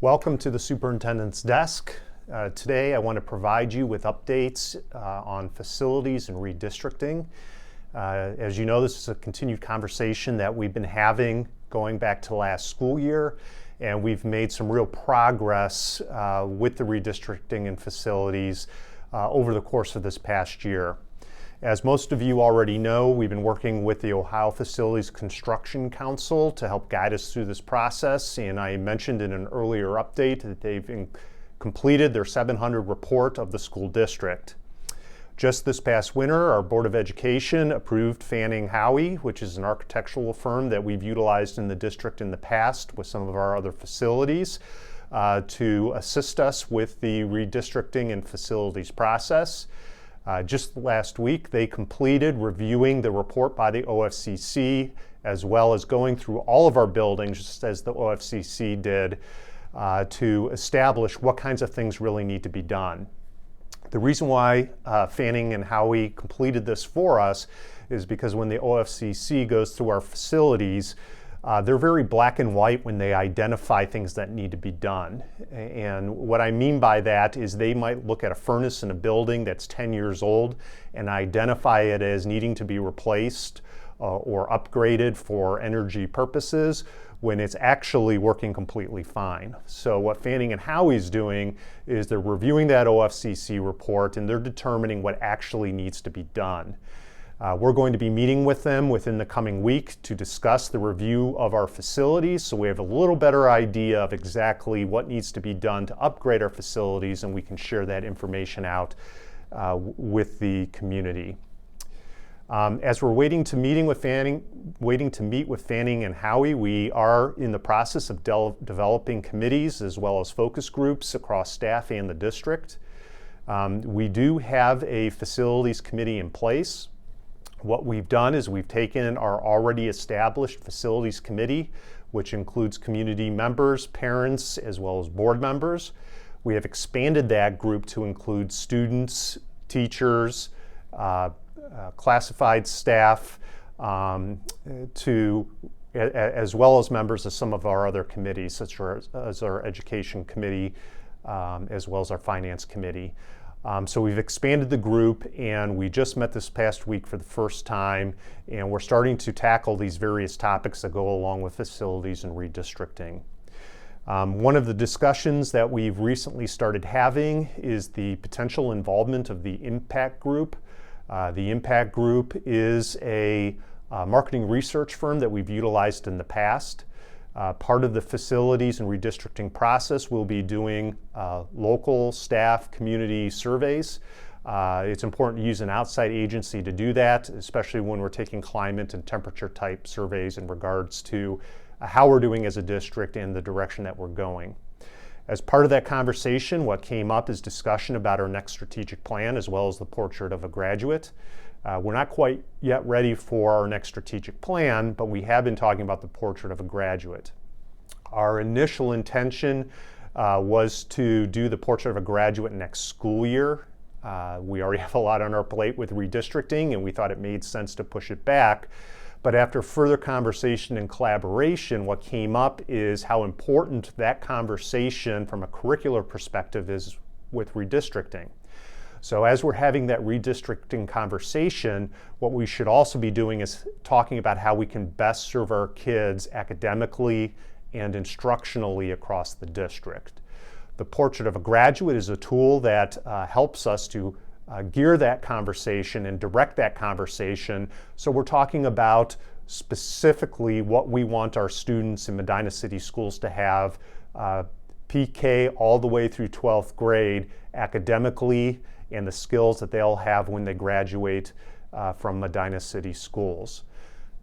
Welcome to the Superintendent's Desk. Today I want to provide you with updates on facilities and redistricting. As you know, this is a continued conversation that we've been having going back to last school year, and we've made some real progress with the redistricting and facilities over the course of this past year. As most of you already know, we've been working with the Ohio Facilities Construction Council to help guide us through this process, and I mentioned in an earlier update that they've completed their 700 report of the school district. Just this past winter, our Board of Education approved Fanning Howey, which is an architectural firm that we've utilized in the district in the past with some of our other facilities, to assist us with the redistricting and facilities process. Just last week, they completed reviewing the report by the OFCC, as well as going through all of our buildings, just as the OFCC did, to establish what kinds of things really need to be done. The reason why Fanning and Howey completed this for us is because when the OFCC goes through our facilities, they're very black and white when they identify things that need to be done. And what I mean by that is they might look at a furnace in a building that's 10 years old and identify it as needing to be replaced or upgraded for energy purposes when it's actually working completely fine. So what Fanning and Howey's doing is they're reviewing that OFCC report and they're determining what actually needs to be done. We're going to be meeting with them within the coming week to discuss the review of our facilities, so we have a little better idea of exactly what needs to be done to upgrade our facilities, and we can share that information out with the community. As we're waiting to meet with Fanning and Howey, we are in the process of developing committees as well as focus groups across staff and the district. We do have a facilities committee in place. What we've done is we've taken our already established facilities committee, which includes community members, parents, as well as board members. We have expanded that group to include students, teachers, classified staff, as well as members of some of our other committees, such as our education committee, as well as our finance committee. So we've expanded the group, and we just met this past week for the first time, and we're starting to tackle these various topics that go along with facilities and redistricting. One of the discussions that we've recently started having is the potential involvement of the impact group. The impact group is a marketing research firm that we've utilized in the past. Part of the facilities and redistricting process will be doing local staff community surveys. It's important to use an outside agency to do that, especially when we're taking climate and temperature type surveys in regards to how we're doing as a district and the direction that we're going. As part of that conversation, what came up is discussion about our next strategic plan as well as the portrait of a graduate. We're not quite yet ready for our next strategic plan, but we have been talking about the portrait of a graduate. Our initial intention was to do the portrait of a graduate next school year. We already have a lot on our plate with redistricting, and we thought it made sense to push it back. But after further conversation and collaboration, what came up is how important that conversation from a curricular perspective is with redistricting. So as we're having that redistricting conversation, what we should also be doing is talking about how we can best serve our kids academically and instructionally across the district. The portrait of a graduate is a tool that helps us to gear that conversation and direct that conversation. So we're talking about specifically what we want our students in Medina City schools to have, PK all the way through 12th grade academically, and the skills that they'll have when they graduate from Medina City schools.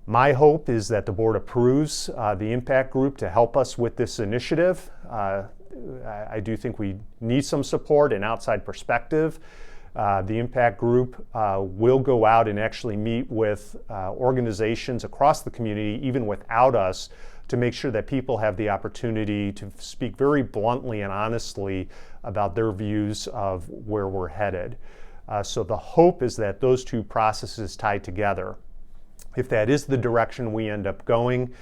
My hope is that the board approves the impact group to help us with this initiative. I do think we need some support and outside perspective. The impact group will go out and actually meet with organizations across the community, even without us, to make sure that people have the opportunity to speak very bluntly and honestly about their views of where we're headed. So the hope is that those two processes tie together. If that is the direction we end up going,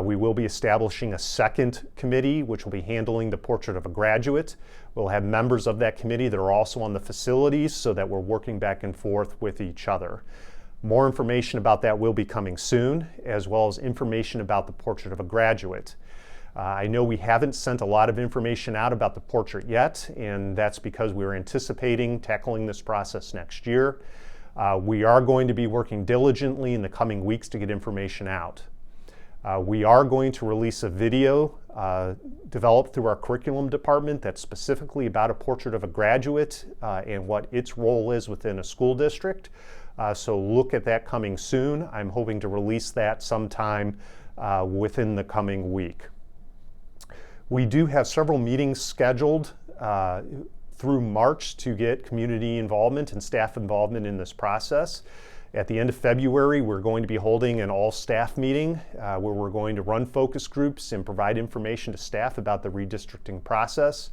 We will be establishing a second committee, which will be handling the portrait of a graduate. We'll have members of that committee that are also on the facilities so that we're working back and forth with each other. More information about that will be coming soon, as well as information about the portrait of a graduate. I know we haven't sent a lot of information out about the portrait yet, and that's because we're anticipating tackling this process next year. We are going to be working diligently in the coming weeks to get information out. We are going to release a video developed through our curriculum department that's specifically about a portrait of a graduate and what its role is within a school district. So look at that coming soon. I'm hoping to release that sometime within the coming week. We do have several meetings scheduled through March to get community involvement and staff involvement in this process. At the end of February, we're going to be holding an all-staff meeting where we're going to run focus groups and provide information to staff about the redistricting process.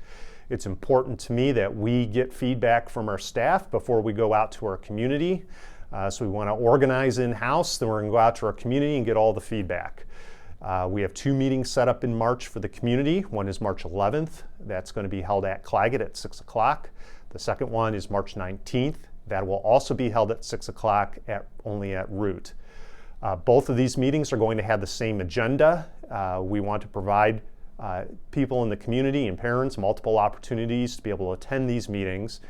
It's important to me that we get feedback from our staff before we go out to our community. So we want to organize in-house, then we're going to go out to our community and get all the feedback. We have 2 meetings set up in March for the community. One is March 11th. That's going to be held at Claggett at 6 o'clock. The second one is March 19th. That will also be held at 6 o'clock only at Root. Both of these meetings are going to have the same agenda. We want to provide people in the community and parents multiple opportunities to be able to attend these meetings.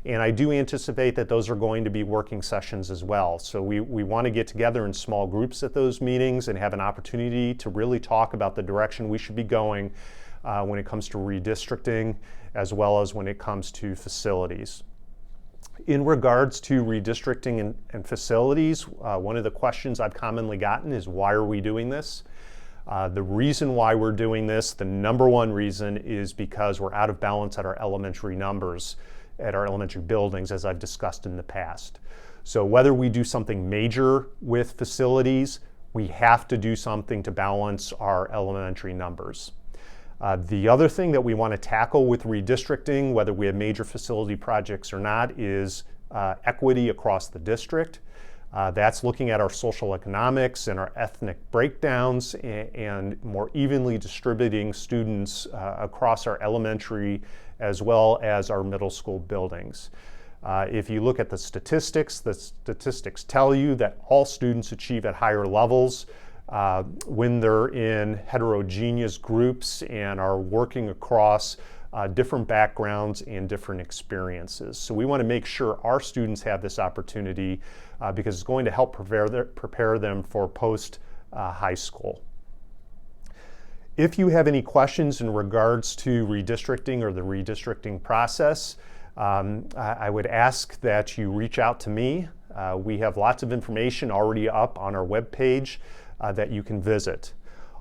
And I do anticipate that those are going to be working sessions as well. So we want to get together in small groups at those meetings and have an opportunity to really talk about the direction we should be going when it comes to redistricting, as well as when it comes to facilities. In regards to redistricting and facilities, one of the questions I've commonly gotten is, why are we doing this? The reason why we're doing this, the number one reason, is because we're out of balance at our elementary numbers, at our elementary buildings, as I've discussed in the past. So whether we do something major with facilities, we have to do something to balance our elementary numbers. The other thing that we want to tackle with redistricting, whether we have major facility projects or not, is equity across the district. That's looking at our social economics and our ethnic breakdowns and more evenly distributing students across our elementary as well as our middle school buildings. If you look at the statistics tell you that all students achieve at higher levels when they're in heterogeneous groups and are working across different backgrounds and different experiences. So we want to make sure our students have this opportunity because it's going to help prepare them for post-high school. If you have any questions in regards to redistricting or the redistricting process, I would ask that you reach out to me. We have lots of information already up on our webpage that you can visit.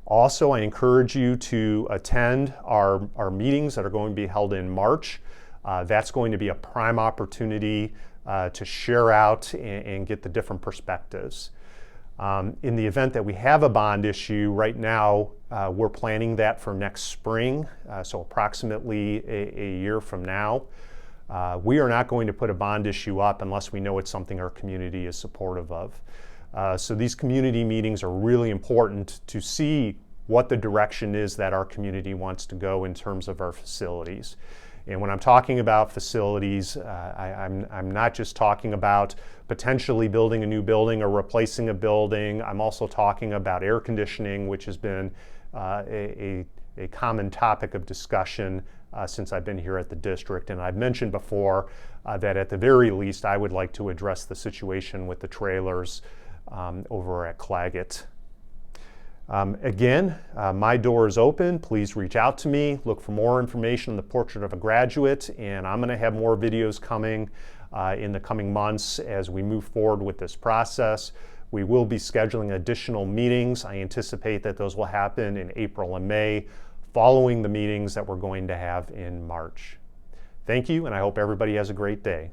Also, I encourage you to attend our meetings that are going to be held in March. That's going to be a prime opportunity to share out and get the different perspectives. In the event that we have a bond issue, right now we're planning that for next spring, so approximately a year from now. We are not going to put a bond issue up unless we know it's something our community is supportive of. So these community meetings are really important to see what the direction is that our community wants to go in terms of our facilities. And when I'm talking about facilities, I'm not just talking about potentially building a new building or replacing a building. I'm also talking about air conditioning, which has been a common topic of discussion since I've been here at the district. And I've mentioned before that at the very least, I would like to address the situation with the trailers over at Claggett. Again, my door is open. Please reach out to me. Look for more information on the portrait of a graduate, and I'm going to have more videos coming in the coming months as we move forward with this process. We will be scheduling additional meetings. I anticipate that those will happen in April and May, following the meetings that we're going to have in March. Thank you, and I hope everybody has a great day.